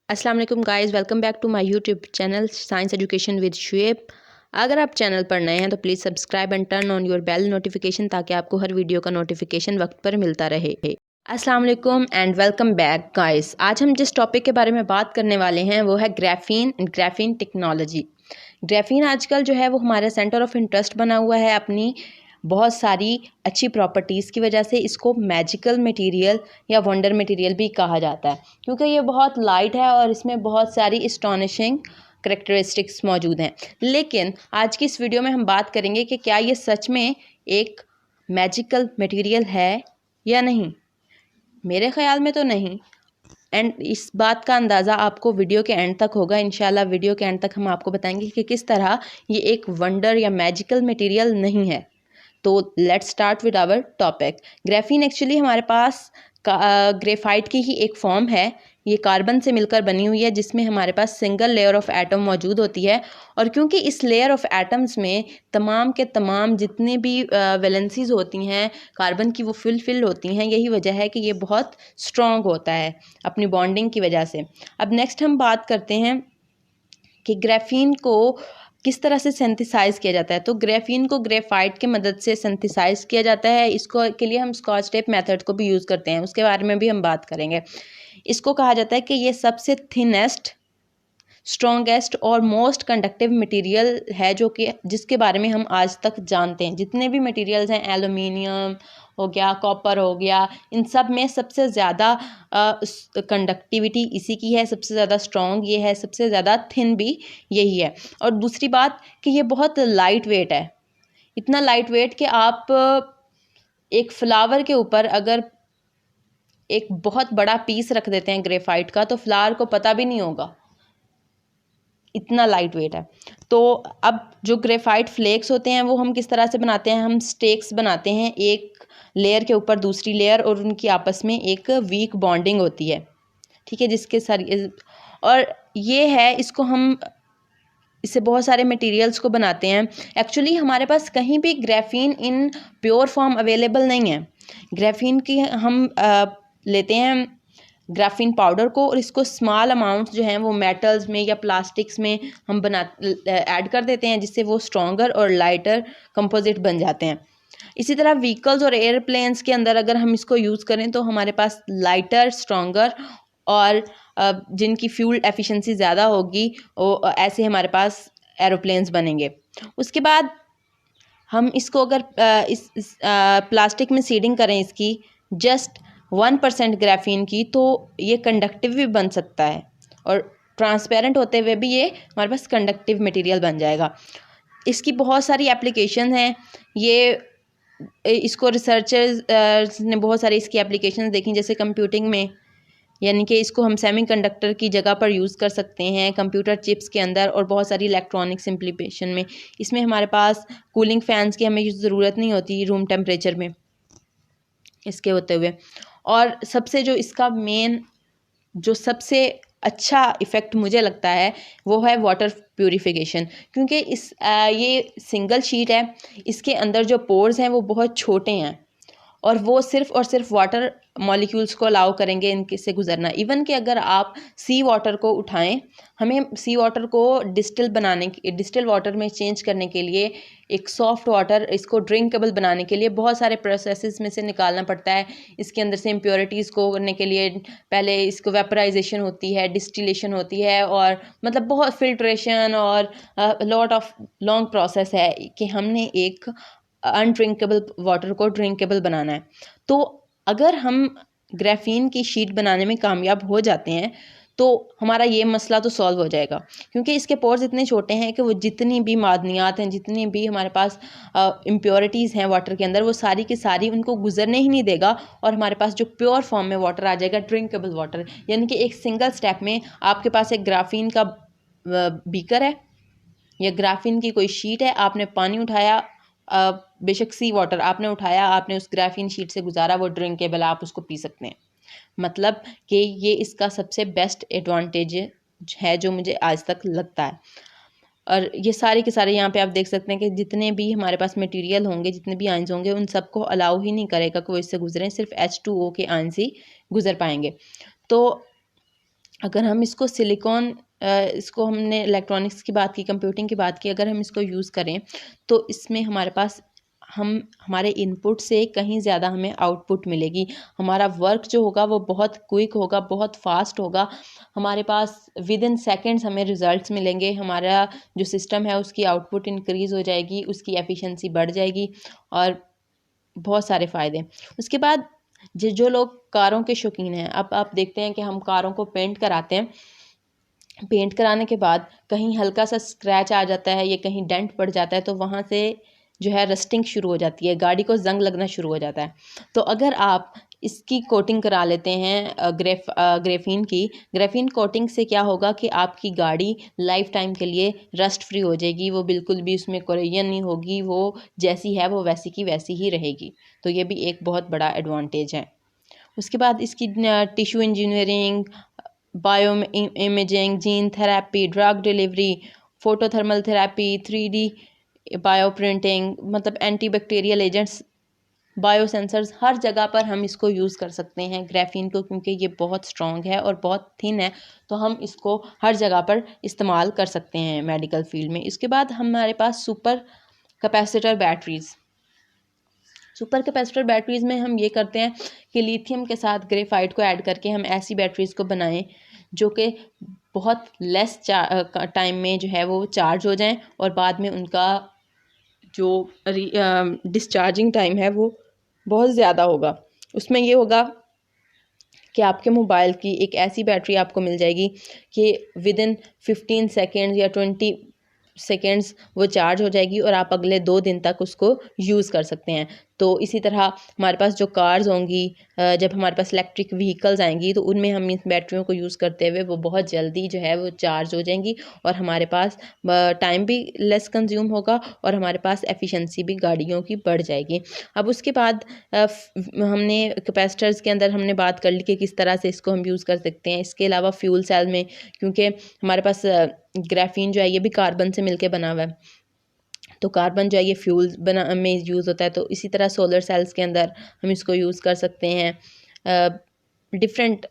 अस्सलाम वालेकुम guys, welcome back to my YouTube channel science education with Shoaib. अगर आप चैनल पर नए हैं तो please subscribe and turn on your bell notification ताकि आपको हर वीडियो का नोटिफिकेशन वक्त पर मिलता रहे। अस्सलाम वालेकुम एंड वेलकम बैक गाइस। आज हम जिस टॉपिक के बारे में बात करने वाले हैं वो है graphene and graphene technology. Graphene आजकल जो है वो हमारा सेंटर ऑफ इंटरेस्ट बना हुआ है अपनी बहुत सारी अच्छी प्रॉपर्टीज़ की वजह से। इसको मैजिकल मटेरियल या वंडर मटेरियल भी कहा जाता है क्योंकि ये बहुत लाइट है और इसमें बहुत सारी एस्टोनिशिंग करेक्टरिस्टिक्स मौजूद हैं। लेकिन आज की इस वीडियो में हम बात करेंगे कि क्या ये सच में एक मैजिकल मटेरियल है या नहीं। मेरे ख़्याल में तो नहीं। एंड इस बात का अंदाज़ा आपको वीडियो के एंड तक होगा। इंशाल्लाह वीडियो के एंड तक हम आपको बताएंगे कि किस तरह ये एक वंडर या मैजिकल मटेरियल नहीं है। तो let's start with our topic. Graphene actually हमारे पास ग्रेफाइट की ही एक फॉर्म है। ये कार्बन से मिलकर बनी हुई है जिसमें हमारे पास सिंगल लेयर ऑफ एटम मौजूद होती है। और क्योंकि इस लेयर ऑफ एटम्स में तमाम के तमाम जितने भी वैलेंसीज होती हैं कार्बन की वो फिल होती हैं, यही वजह है कि ये बहुत स्ट्रॉन्ग होता है अपनी बॉन्डिंग की वजह से। अब नेक्स्ट हम बात करते हैं कि ग्राफीन को किस तरह से सिंथेसाइज किया जाता है। तो ग्राफीन को ग्रेफाइट की मदद से सिंथेसाइज किया जाता है। इसको के लिए हम स्कॉच टेप मेथड को भी यूज़ करते हैं, उसके बारे में भी हम बात करेंगे। इसको कहा जाता है कि ये सबसे थिनेस्ट, स्ट्रॉन्गेस्ट और मोस्ट कंडक्टिव मटेरियल है जो कि जिसके बारे में हम आज तक जानते हैं। जितने भी मटेरियल्स हैं, एल्युमिनियम हो गया, कॉपर हो गया, इन सब में सबसे ज़्यादा कंडक्टिविटी इसी की है, सबसे ज़्यादा स्ट्रॉन्ग ये है, सबसे ज़्यादा थिन भी यही है। और दूसरी बात कि ये बहुत लाइट वेट है। इतना लाइट वेट कि आप एक फ्लावर के ऊपर अगर एक बहुत बड़ा पीस रख देते हैं ग्रेफाइट का तो फ्लावर को पता भी नहीं होगा, इतना लाइट वेट है। तो अब जो ग्रेफाइट फ्लेक्स होते हैं वो हम किस तरह से बनाते हैं, हम स्टेक्स बनाते हैं एक लेयर के ऊपर दूसरी लेयर, और उनकी आपस में एक वीक बॉन्डिंग होती है, ठीक है, जिसके सारी और ये है इसको हम इससे बहुत सारे मटेरियल्स को बनाते हैं। एक्चुअली हमारे पास कहीं भी graphene in pure form available नहीं है। ग्राफीन की हम लेते हैं ग्राफीन पाउडर को और इसको स्मॉल अमाउंट्स जो हैं वो मेटल्स में या प्लास्टिक्स में हम ऐड कर देते हैं जिससे वो स्ट्रॉन्गर और लाइटर कंपोजिट बन जाते हैं। इसी तरह व्हीकल्स और एयरप्लेन्स के अंदर अगर हम इसको यूज़ करें तो हमारे पास लाइटर, स्ट्रॉन्गर और जिनकी फ्यूल एफिशिएंसी ज़्यादा होगी वो ऐसे हमारे पास एरोप्लेन्स बनेंगे। उसके बाद हम इसको अगर इस प्लास्टिक में सीडिंग करें इसकी जस्ट 1% ग्राफीन की तो ये कंडक्टिव भी बन सकता है और ट्रांसपेरेंट होते हुए भी ये हमारे पास कंडक्टिव मटेरियल बन जाएगा। इसकी बहुत सारी एप्लीकेशन हैं। इसको रिसर्चर्स ने बहुत सारी इसकी एप्लीकेशन देखी, जैसे कंप्यूटिंग में, यानी कि इसको हम सेमीकंडक्टर की जगह पर यूज़ कर सकते हैं कंप्यूटर चिप्स के अंदर, और बहुत सारी इलेक्ट्रॉनिक्स इम्प्लीमेंटेशन में। इसमें हमारे पास कूलिंग फैंस की हमें ज़रूरत नहीं होती रूम टेम्परेचर में इसके होते हुए। और सबसे जो इसका मेन जो सबसे अच्छा इफ़ेक्ट मुझे लगता है वो है वाटर प्यूरिफिकेशन, क्योंकि ये सिंगल शीट है, इसके अंदर जो पोर्स हैं वो बहुत छोटे हैं और वो सिर्फ़ और सिर्फ वाटर मॉलिक्यूल्स को अलाउ करेंगे इनके से गुजरना। इवन कि अगर आप सी वाटर को उठाएं, हमें सी वाटर को डिस्टिल वाटर में चेंज करने के लिए, एक सॉफ्ट वाटर इसको ड्रिंकेबल बनाने के लिए बहुत सारे प्रोसेसेस में से निकालना पड़ता है। इसके अंदर से इम्प्योरिटीज़ को करने के लिए पहले इसको वेपराइजेशन होती है, डिस्टिलेशन होती है, और मतलब बहुत फिल्ट्रेशन और लॉट ऑफ लॉन्ग प्रोसेस है कि हमने एक अनड्रिंकेबल वाटर को ड्रिंकेबल बनाना है। तो अगर हम ग्राफीन की शीट बनाने में कामयाब हो जाते हैं तो हमारा ये मसला तो सॉल्व हो जाएगा, क्योंकि इसके पोर्स इतने छोटे हैं कि वो जितनी भी मादनियात हैं, जितनी भी हमारे पास इम्प्योरिटीज़ हैं वाटर के अंदर, वो सारी की सारी उनको गुजरने ही नहीं देगा और हमारे पास जो प्योर फॉर्म में वाटर आ जाएगा, ड्रिंकेबल वाटर। यानी कि एक सिंगल स्टेप में आपके पास एक ग्राफीन का बीकर है या ग्राफीन की कोई शीट है, आपने पानी उठाया, बेशक सी वाटर आपने उठाया, आपने उस ग्राफीन शीट से गुजारा, वो ड्रिंकेबल, आप उसको पी सकते हैं। मतलब कि ये इसका सबसे बेस्ट एडवांटेज है जो मुझे आज तक लगता है। और ये सारे के सारे यहाँ पे आप देख सकते हैं कि जितने भी हमारे पास मटेरियल होंगे, जितने भी आयंस होंगे, उन सबको अलाउ ही नहीं करेगा कि वो इससे गुजरें, सिर्फ H2O के आयंस ही गुजर पाएंगे। तो अगर हम इसको सिलिकॉन इसको हमने इलेक्ट्रॉनिक्स की बात की, कंप्यूटिंग की बात की, अगर हम इसको यूज़ करें तो इसमें हमारे पास हमारे इनपुट से कहीं ज़्यादा हमें आउटपुट मिलेगी। हमारा वर्क जो होगा वो बहुत क्विक होगा, बहुत फास्ट होगा। हमारे पास विद इन सेकेंड्स हमें रिजल्ट्स मिलेंगे। हमारा जो सिस्टम है उसकी आउटपुट इंक्रीज़ हो जाएगी, उसकी एफिशिएंसी बढ़ जाएगी और बहुत सारे फ़ायदे। उसके बाद जो लोग कारों के शौकीन हैं, अब आप देखते हैं कि हम कारों को पेंट कराते हैं, पेंट कराने के बाद कहीं हल्का सा स्क्रैच आ जाता है या कहीं डेंट पड़ जाता है तो वहाँ से जो है रस्टिंग शुरू हो जाती है, गाड़ी को जंग लगना शुरू हो जाता है। तो अगर आप इसकी कोटिंग करा लेते हैं ग्रेफीन कोटिंग से क्या होगा कि आपकी गाड़ी लाइफ टाइम के लिए रस्ट फ्री हो जाएगी। वो बिल्कुल भी उसमें कोरोजन नहीं होगी, वो जैसी है वो वैसी की वैसी ही रहेगी। तो ये भी एक बहुत बड़ा एडवांटेज है। उसके बाद इसकी tissue engineering, bioimaging, gene therapy, drug delivery, photothermal therapy, 3D bioprinting, मतलब antibacterial agents, biosensors, हर जगह पर हम इसको यूज़ कर सकते हैं ग्राफीन को, क्योंकि ये बहुत स्ट्रॉन्ग है और बहुत थिन है। तो हम इसको हर जगह पर इस्तेमाल कर सकते हैं मेडिकल फील्ड में। इसके बाद हमारे पास supercapacitor batteries. Supercapacitor batteries में हम ये करते हैं कि लिथियम के साथ ग्रेफाइट को ऐड करके हम ऐसी बैटरीज़ को बनाएं जो कि बहुत लेस टाइम में जो है वो चार्ज हो जाएं और बाद में उनका जो डिस्चार्जिंग टाइम है वो बहुत ज़्यादा होगा। उसमें ये होगा कि आपके मोबाइल की एक ऐसी बैटरी आपको मिल जाएगी कि विद इन 15 सेकेंड्स या 20 सेकेंड्स वो चार्ज हो जाएगी और आप अगले 2 दिन तक उसको यूज़ कर सकते हैं। तो इसी तरह हमारे पास जो कार्स होंगी, जब हमारे पास इलेक्ट्रिक व्हीकल्स आएंगी तो उनमें हम इन बैटरियों को यूज़ करते हुए वो बहुत जल्दी जो है वो चार्ज हो जाएंगी और हमारे पास टाइम भी लेस कंज्यूम होगा और हमारे पास एफिशिएंसी भी गाड़ियों की बढ़ जाएगी। अब उसके बाद हमने कैपेसिटर्स के अंदर हमने बात कर ली कि किस तरह से इसको हम यूज़ कर सकते हैं। इसके अलावा फ्यूल सेल में, क्योंकि हमारे पास ग्राफीन जो है ये भी कार्बन से मिलके बना हुआ है, तो कार्बन जो है ये फ्यूल में यूज़ होता है। तो इसी तरह सोलर सेल्स के अंदर हम इसको यूज़ कर सकते हैं। डिफरेंट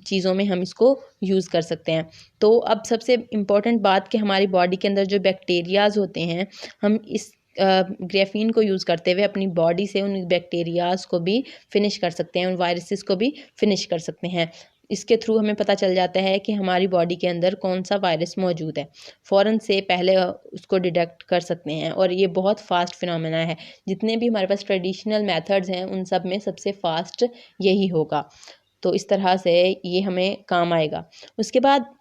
चीज़ों में हम इसको यूज़ कर सकते हैं। तो अब सबसे इम्पॉर्टेंट बात कि हमारी बॉडी के अंदर जो बैक्टीरियाज़ होते हैं, हम इस ग्राफीन को यूज़ करते हुए अपनी बॉडी से उन बैक्टीरियाज़ को भी फिनिश कर सकते हैं, उन वायरसेस को भी फिनिश कर सकते हैं। इसके थ्रू हमें पता चल जाता है कि हमारी बॉडी के अंदर कौन सा वायरस मौजूद है, फ़ौरन से पहले उसको डिटेक्ट कर सकते हैं और ये बहुत फास्ट फिनोमेना है। जितने भी हमारे पास ट्रेडिशनल मेथड्स हैं उन सब में सबसे फास्ट यही होगा। तो इस तरह से ये हमें काम आएगा। उसके बाद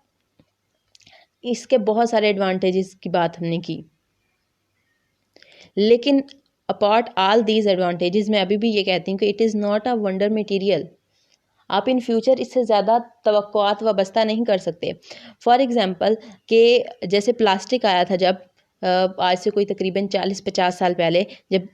इसके बहुत सारे एडवांटेजेस की बात हमने की, लेकिन अपार्ट ऑल दीज एडवांटेजेस मैं अभी भी ये कहती हूँ कि it is not a wonder material. आप इन फ्यूचर इससे ज़्यादा तवक्कुआत वाबस्ता नहीं कर सकते। फॉर एग्ज़ाम्पल कि जैसे प्लास्टिक आया था, जब आज से कोई तकरीबन 40-50 साल पहले जब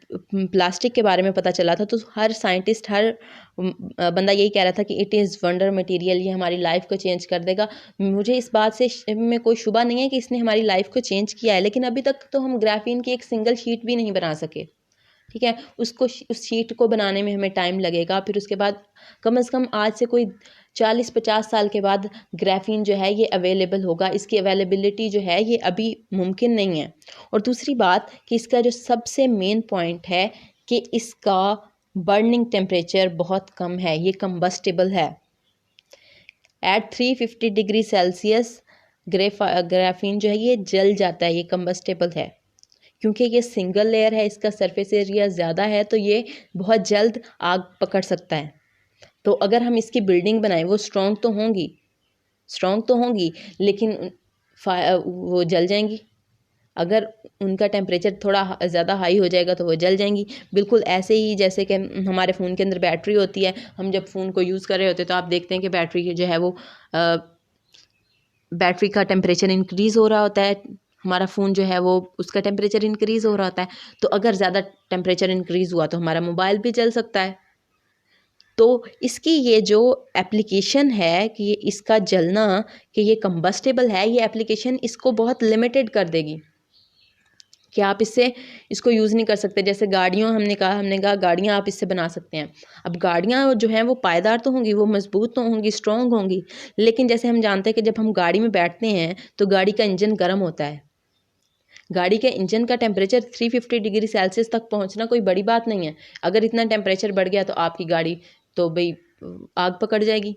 प्लास्टिक के बारे में पता चला था तो हर साइंटिस्ट, हर बंदा यही कह रहा था कि इट इज़ वंडर मटेरियल, ये हमारी लाइफ को चेंज कर देगा। मुझे इस बात से में कोई शुबा नहीं है कि इसने हमारी लाइफ को चेंज किया है, लेकिन अभी तक तो हम ग्राफीन की एक सिंगल शीट भी नहीं बना सके। ठीक है, उस शीट को बनाने में हमें टाइम लगेगा। फिर उसके बाद कम से कम आज से कोई 40-50 साल के बाद ग्राफीन जो है ये अवेलेबल होगा। इसकी अवेलेबिलिटी जो है ये अभी मुमकिन नहीं है। और दूसरी बात कि इसका जो सबसे मेन पॉइंट है कि इसका बर्निंग टेम्परेचर बहुत कम है, ये कंबस्टेबल है। एट 350 डिग्री सेल्सियस ग्राफीन जो है ये जल जाता है, ये कंबस्टेबल है। क्योंकि ये सिंगल लेयर है, इसका सरफेस एरिया ज़्यादा है तो ये बहुत जल्द आग पकड़ सकता है। तो अगर हम इसकी बिल्डिंग बनाएं, वो स्ट्रॉन्ग तो होंगी लेकिन वो जल जाएंगी। अगर उनका टेम्परेचर थोड़ा ज़्यादा हाई हो जाएगा तो वो जल जाएंगी। बिल्कुल ऐसे ही जैसे कि हमारे फ़ोन के अंदर बैटरी होती है, हम जब फ़ोन को यूज़ कर रहे होते हैं तो आप देखते हैं कि बैटरी जो है वो बैटरी का टेम्परेचर इंक्रीज़ हो रहा होता है, हमारा फ़ोन जो है वो उसका टेम्परेचर इंक्रीज़ हो रहा होता है। तो अगर ज़्यादा टेम्परेचर इंक्रीज़ हुआ तो हमारा मोबाइल भी जल सकता है। तो इसकी ये जो एप्लीकेशन है कि ये इसका जलना, कि ये कंबस्टेबल है, ये एप्लीकेशन इसको बहुत लिमिटेड कर देगी। कि आप इसको यूज़ नहीं कर सकते। जैसे गाड़ियों हमने कहा गाड़ियाँ आप इससे बना सकते हैं। अब गाड़ियाँ जो हैं वो पायदार तो होंगी, वो मजबूत तो होंगी, स्ट्रॉन्ग होंगी, लेकिन जैसे हम जानते हैं कि जब हम गाड़ी में बैठते हैं तो गाड़ी का इंजन गर्म होता है। गाड़ी के इंजन का टेम्परेचर 350 डिग्री सेल्सियस तक पहुंचना कोई बड़ी बात नहीं है। अगर इतना टेम्परेचर बढ़ गया तो आपकी गाड़ी तो भाई आग पकड़ जाएगी।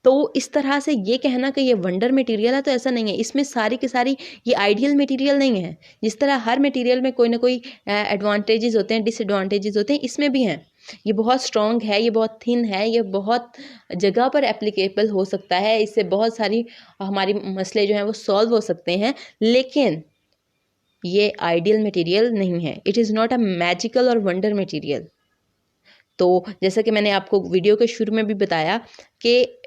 तो इस तरह से ये कहना कि ये वंडर मटेरियल है तो ऐसा नहीं है। इसमें सारी की सारी ये आइडियल मटेरियल नहीं है। जिस तरह हर मटेरियल में कोई ना कोई एडवांटेजेस होते हैं, डिसएडवांटेजेस होते हैं, इसमें भी हैं। ये बहुत स्ट्रॉन्ग है, ये बहुत थिन है, ये बहुत जगह पर एप्लीकेबल हो सकता है, इससे बहुत सारी हमारी मसले जो हैं वो सॉल्व हो सकते हैं, लेकिन ये आइडियल मटेरियल नहीं है। It is not a magical और वंडर मटेरियल। तो जैसा कि मैंने आपको वीडियो के शुरू में भी बताया कि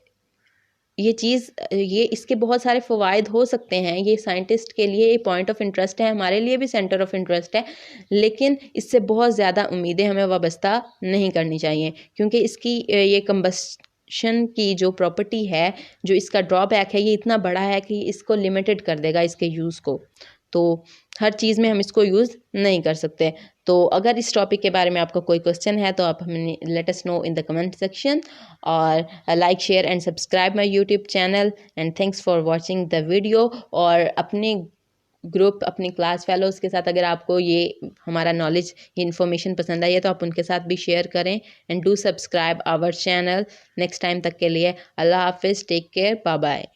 ये इसके बहुत सारे फ़वाइद हो सकते हैं। ये साइंटिस्ट के लिए एक पॉइंट ऑफ इंटरेस्ट है, हमारे लिए भी सेंटर ऑफ इंटरेस्ट है, लेकिन इससे बहुत ज़्यादा उम्मीदें हमें वाबस्ता नहीं करनी चाहिए, क्योंकि इसकी ये कंबस्शन की जो प्रॉपर्टी है, जो इसका ड्रॉबैक है, ये इतना बड़ा है कि इसको लिमिटेड कर देगा इसके यूज़ को। तो हर चीज़ में हम इसको यूज़ नहीं कर सकते। तो अगर इस टॉपिक के बारे में आपका कोई क्वेश्चन है तो आप हमें let us know in the comment section, और like share and subscribe my YouTube channel, and thanks for watching the video. और अपने ग्रुप, अपने क्लास फेलोज़ के साथ अगर आपको ये हमारा नॉलेज, ये इन्फॉर्मेशन पसंद आई है तो आप उनके साथ भी शेयर करें, and do subscribe our channel. Next time तक के लिए अल्लाह हाफिज़, टेक केयर, बाय बाय।